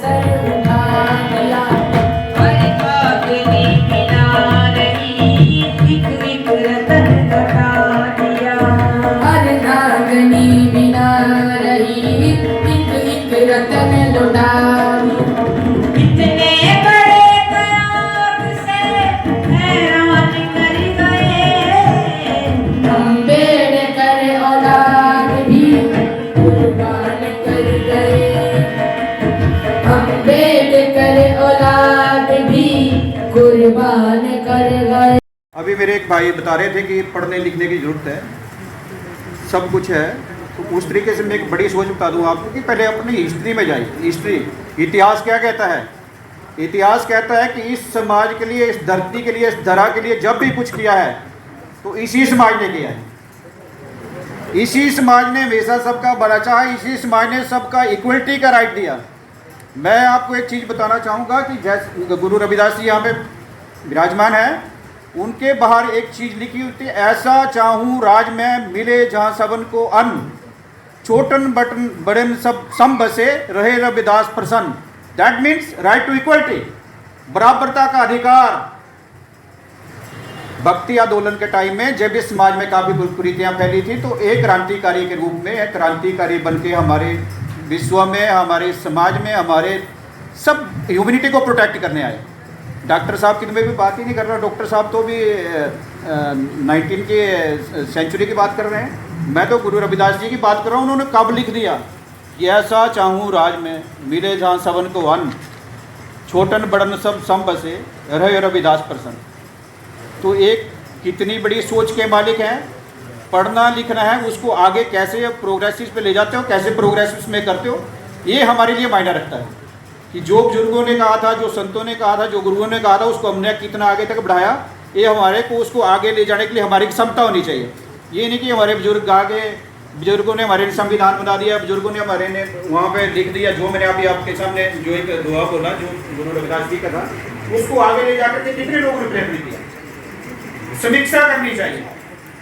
Sir उठा दिया। हर कागनी बिना रही, एक एक रतन घटा दिया। हर नागनी बिना रही, एक रतन लुटा दिया। इतने बड़े कयामत से हैरान कर गए। अम्बेडकर औलाद भी कुर्बान कर गए। अम्बेडकर औलाद भी कुर्बान कर गए। अभी मेरे एक भाई बता रहे थे कि पढ़ने लिखने की ज़रूरत है, सब कुछ है। तो उस तरीके से मैं एक बड़ी सोच बता दूं आपको कि पहले अपनी हिस्ट्री में जाइए। हिस्ट्री, इतिहास क्या कहता है? इतिहास कहता है कि इस समाज के लिए, इस धरती के लिए, इस धरा के लिए जब भी कुछ किया है तो इसी समाज ने किया है। इसी समाज ने हमेशा सबका भला चाहा, इसी समाज ने सबका इक्वलिटी का राइट दिया। मैं आपको एक चीज़ बताना चाहूँगा कि जैसे गुरु रविदास जी यहाँ पे विराजमान है, उनके बाहर एक चीज़ लिखी हुई थी, ऐसा चाहूँ राज में मिले जहाँ सबन को अन्न, छोटन बटन बड़न सब सम बसे रहे रविदास प्रसन्न। That means right to equality, बराबरता का अधिकार। भक्ति आंदोलन के टाइम में जब इस समाज में काफ़ी कुरीतियाँ फैली थी तो एक क्रांतिकारी के रूप में, एक क्रांतिकारी बन के हमारे विश्व में, हमारे समाज में, हमारे सब ह्यूमैनिटी को प्रोटेक्ट करने आए। डॉक्टर साहब की तो मैं भी बात ही नहीं कर रहा, डॉक्टर साहब तो भी 19 के सेंचुरी की बात कर रहे हैं। मैं तो गुरु रविदास जी की बात कर रहा हूँ। उन्होंने कब लिख दिया कि ऐसा चाहूँ राज में मिले जहाँ सबन को अन्न, छोटन बड़न सब सम बसे रहे रविदास प्रसन्न। तो एक कितनी बड़ी सोच के मालिक हैं। पढ़ना लिखना है, उसको आगे कैसे प्रोग्रेसिव पे ले जाते हो, कैसे प्रोग्रेसिव में करते हो, ये हमारे लिए मायने रखता है। कि जो बुजुर्गों ने कहा था, जो संतों ने कहा था, जो गुरुओं ने कहा था, उसको हमने कितना आगे तक बढ़ाया, ये हमारे को उसको आगे ले जाने के लिए हमारी क्षमता होनी चाहिए। ये नहीं कि हमारे बुजुर्ग आगे, बुजुर्गों ने हमारे संविधान बना दिया, बुजुर्गों ने हमारे ने वहाँ पे लिख दिया, जो मैंने अभी आपके सामने जो एक दुआ बोला जो गुरु रविदास जी का था, उसको आगे ले जाकर के कितने लोगों ने प्रेरित किया। समीक्षा करनी चाहिए।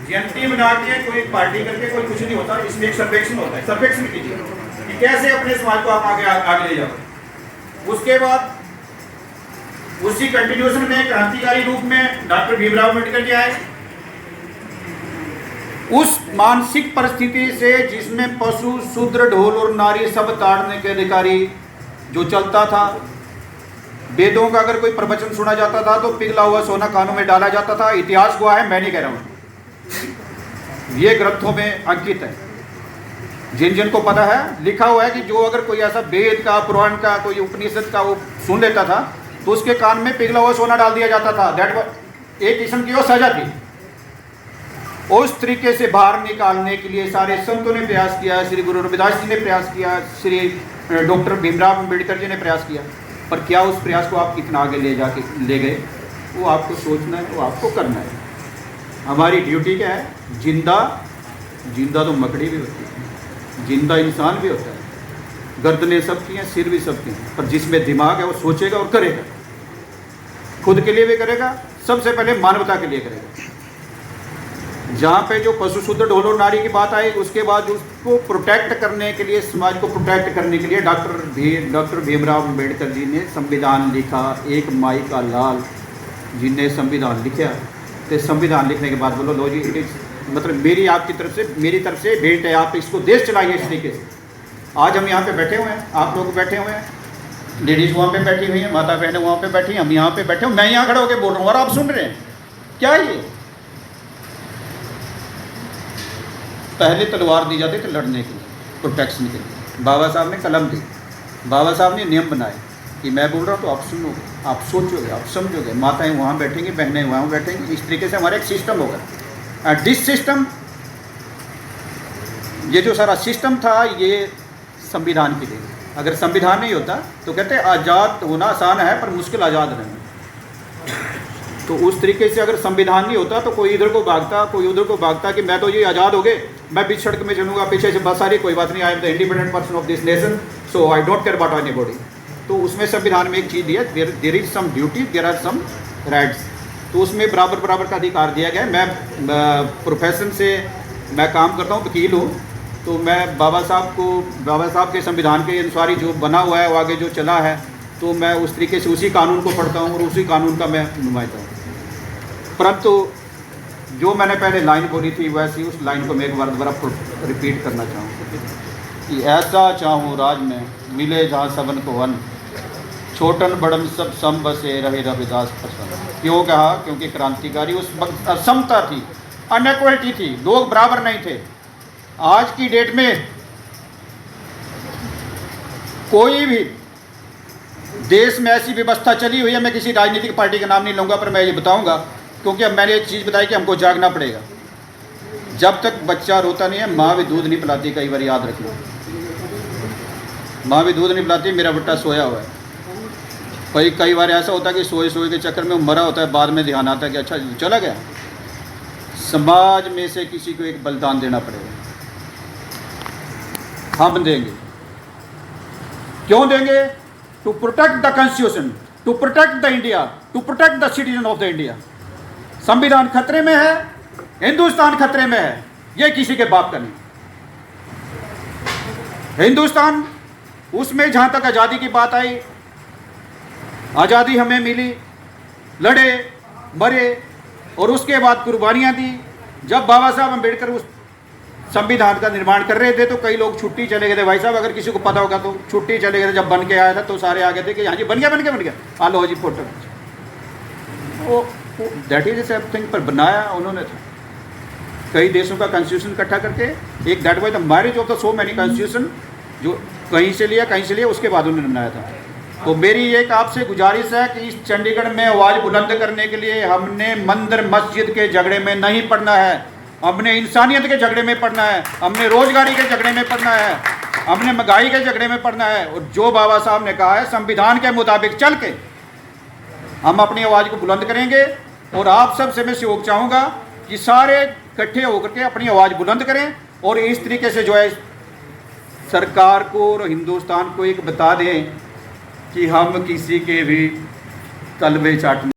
जयंती मना के कोई पार्टी करके कोई कुछ नहीं होता, इसमें एक सर्वेक्षण होता है। सर्वेक्षण कीजिए कि कैसे अपने समाज को आप आगे ले जाओ। उसके बाद उसी कंटिन्यूएशन में क्रांतिकारी रूप में डॉक्टर भीमराव अम्बेडकर जी आए। उस मानसिक परिस्थिति से जिसमें पशु, शूद्र, ढोल और नारी सब ताड़ने के अधिकारी जो चलता था, वेदों का अगर कोई प्रवचन सुना जाता था तो पिघला हुआ सोना कानों में डाला जाता था। इतिहास हुआ है, मैं नहीं कह रहा हूँ, ये ग्रंथों में अंकित है। जिन जिन को पता है, लिखा हुआ है कि जो अगर कोई ऐसा वेद का, पुराण का, कोई उपनिषद का वो सुन लेता था तो उसके कान में पिघला हुआ सोना डाल दिया जाता था। दैट एक किस्म की वो सजा थी। उस तरीके से बाहर निकालने के लिए सारे संतों ने प्रयास किया, श्री गुरु रविदास जी ने प्रयास किया, श्री डॉक्टर भीमराव अम्बेडकर जी ने प्रयास किया। पर क्या उस प्रयास को आप कितना आगे ले गए, वो आपको सोचना है, वो आपको करना है। हमारी ड्यूटी क्या है? जिंदा तो मकड़ी भी होती है, जिंदा इंसान भी होता है, गर्दनें सबकी हैं, सिर भी सबकी हैं, पर जिसमें दिमाग है वो सोचेगा और करेगा। खुद के लिए भी करेगा, सबसे पहले मानवता के लिए करेगा। जहाँ पे जो पशु, शूद्र, ढोल और नारी की बात आई, उसके बाद उसको प्रोटेक्ट करने के लिए, समाज को प्रोटेक्ट करने के लिए डॉक्टर भीमराव अम्बेडकर जी ने संविधान लिखा। एक माई का लाल जिनने संविधान लिखा, तो संविधान लिखने के बाद बोलो लो जी, इट इज मतलब मेरी आपकी तरफ से भेंट है, आप इसको देश चलाइए इस तरीके से। आज हम यहाँ पे बैठे हुए हैं, आप लोग बैठे हुए हैं, लेडीज़ वहाँ पे बैठी हुई हैं, माता बहनें वहाँ पे बैठी हैं, हम यहाँ पे बैठे हुए, मैं यहाँ खड़ा होकर बोल रहा हूँ और आप सुन रहे हैं। क्या ये पहले तलवार दी जाती थी लड़ने के लिए, प्रोटेक्शन के लिए। बाबा साहब ने कलम दी, बाबा साहब ने नियम बनाए कि मैं बोल रहा हूँ तो आप सुनोगे, आप सोचोगे, आप समझोगे। माताएं वहाँ बैठेंगी, बहनें वहाँ बैठेंगी। इस तरीके से हमारा एक सिस्टम होगा। एंड दिस सिस्टम, ये जो सारा सिस्टम था, ये संविधान के लिए। अगर संविधान नहीं होता तो कहते आज़ाद होना आसान है पर मुश्किल आज़ाद रहना। तो उस तरीके से अगर संविधान नहीं होता तो कोई इधर को भागता, कोई उधर को भागता कि मैं तो ये आज़ाद हो गए, मैं बीच सड़क में चलूँगा, पीछे से बस सारी, कोई बात नहीं, I am the independent person of this nation, so I don't care about anybody. तो उसमें संविधान में एक चीज़ दिया, there is some duty, there are some rights. तो उसमें बराबर का अधिकार दिया गया है। मैं प्रोफेशन से मैं काम करता हूँ, वकील हूँ, तो मैं बाबा साहब के संविधान के अनुसार ही जो बना हुआ है वो आगे जो चला है, तो मैं उस तरीके से उसी कानून को पढ़ता हूँ और उसी कानून का मैं नुमाइंदा हूँ। परंतु जो मैंने पहले लाइन बोली थी वैसी उस लाइन को मैं एक बार दोबारा रिपीट करना चाहूँ कि ऐसा चाहूँ राज में मिले जहाँ सबन को वन, छोटन बड़न सब सम बसे रहे रविदास प्रसन्न। क्यों कहा? क्योंकि क्रांतिकारी उस वक्त असमता थी, अनइक्वलिटी थी, लोग बराबर नहीं थे। आज की डेट में कोई भी देश में ऐसी व्यवस्था चली हुई है, मैं किसी राजनीतिक पार्टी का नाम नहीं लूँगा, पर मैं ये बताऊँगा क्योंकि अब मैंने एक चीज़ बताई कि हमको जागना पड़ेगा। जब तक बच्चा रोता नहीं है, माँ भी दूध नहीं पिलाती। कई बार याद रखना, माँ भी दूध नहीं पिलाती, मेरा बेटा सोया हुआ है। भाई कई बार ऐसा होता है कि सोए के चक्कर में मरा होता है, बाद में ध्यान आता है कि अच्छा चला गया। समाज में से किसी को एक बलिदान देना पड़ेगा, हम देंगे। क्यों देंगे? To protect the constitution, to protect the India, to protect the citizen of the India. संविधान खतरे में है, हिंदुस्तान खतरे में है, ये किसी के बाप का नहीं। हिंदुस्तान उसमें जहाँ तक आज़ादी की बात आई, आज़ादी हमें मिली, लड़े मरे और उसके बाद कुर्बानियाँ दी। जब बाबा साहब अम्बेडकर उस संविधान का निर्माण कर रहे थे तो कई लोग छुट्टी चले गए थे। भाई साहब, अगर किसी को पता होगा तो छुट्टी चले गए थे। जब बन के आया था तो सारे आ गए थे कि हाँ जी बन गया, आ लो जी फोटो। वो दैट इज समथिंग पर बनाया उन्होंने था। कई देशों का कॉन्स्टिट्यूशन इकट्ठा करके, एक that was the marriage of the so many constitution, जो कहीं से लिया उसके बाद उन्होंने बनाया था। तो मेरी एक आपसे गुजारिश है कि इस चंडीगढ़ में आवाज़ बुलंद करने के लिए हमने मंदिर मस्जिद के झगड़े में नहीं पड़ना है, हमने इंसानियत के झगड़े में पड़ना है, हमने रोजगारी के झगड़े में पड़ना है, हमने महंगाई के झगड़े में पड़ना है। और जो बाबा साहब ने कहा है, संविधान के मुताबिक चल के हम अपनी आवाज़ को बुलंद करेंगे। और आप सबसे मैं सहयोग चाहूँगा कि सारे इकट्ठे होकर के अपनी आवाज़ बुलंद करें और इस तरीके से जो है सरकार को और हिंदुस्तान को एक बता दें कि हम किसी के भी तलवे चाटने